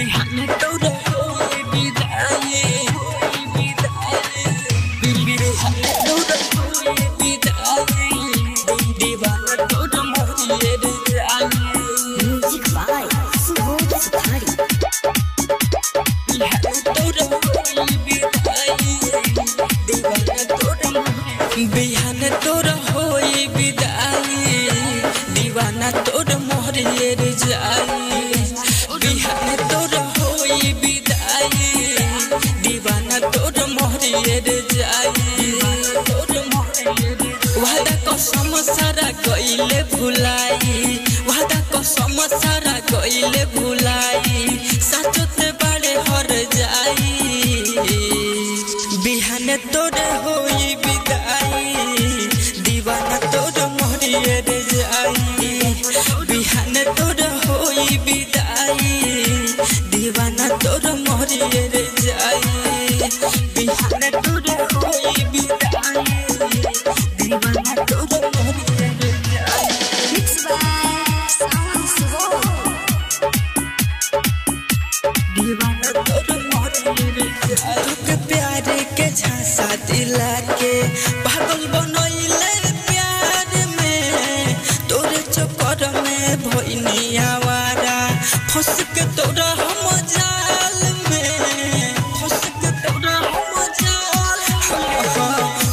बिहान तोरा होई विदाई बिहान तोरा होई विदाई दीवाना तोरा मोहिए रे जाई म्यूजिक बाय सुबोध सुखारी बिहान तोरा होई विदाई दीवाना तोरा बिहान तोरा होई विदाई दीवाना तोरा मोहिए रे जाई बिहान तोरा होई विदाई दीवाना तोरा मोहिए रे जाई वादा कसम सारा कइले भुलाई वादा कसम सारा कइले भुलाई साचोते बाड़े हर जाई बिहान तोरे होई विदाई दीवाना तोरा मोहिए रे जाई बिहान तोरा होई विदाई दीवाना तोरा मोहिए रे जाई बिहान तोरा होई विदाई दीवाना तोरा मोहिए रे जाई मिक्स बाय सावन सुबोध दीवाना तोरा मोहिए रे जाई के प्यारे के झांसा दिला के पागल बनइले प्यार में तोरे चक्कर में भइनी आवारा फंस के तोरा हम जाल में फंस के तोरा हम जाल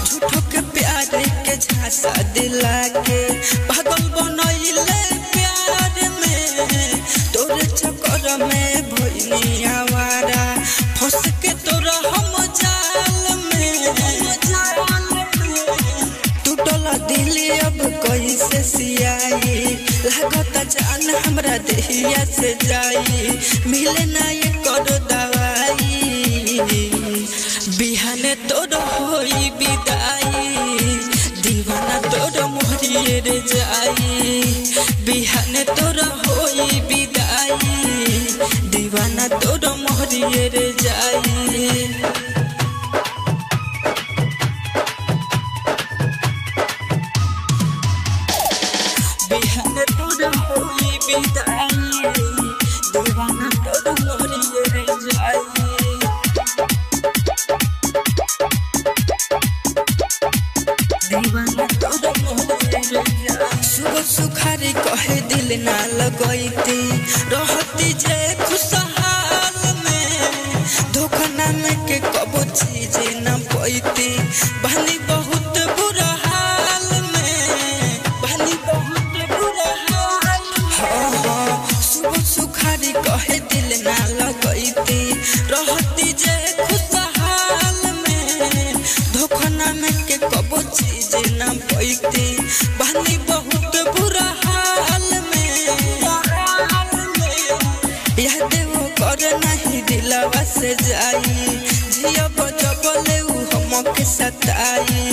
झूठो के प्यारे के झांसा दिला के पागल बनइले प्यार में तोरे चक्कर में भइनी आवारा फंस के तोरा हम जाल में टूटल दिल अब कैसे सियाई लागत जान हमरा देहिया से जाई मिले ना ये कर दवाई बिहान तोरा होई विदाई दीवाना तोरा मोहिए रे जाई बिहान तोरा होई विदाई दीवाना तोरा मोहिए रे जाई बिहान तोरा होई विदाई दीवाना तोरा मोहिए रे जाई दीवाना तोरा मोहिए रे जाई सुबह सुखारी कहे दिल ना लगैती रहती जे खुशहाल में धोखा ना में के कबो चीज न पैती बहनी बहुत बुरा हाल में बहनी बहुत बुरा हाल सुबह सुखारी कहे दिल ना लगैती रहती जे खुशहाल में धोखा ना में के कबो चीज न पैती बहनी बहुत बुरा हाल में याद वो कर नहीं दिलवा से जाई जिया बजबले उ हमके सताई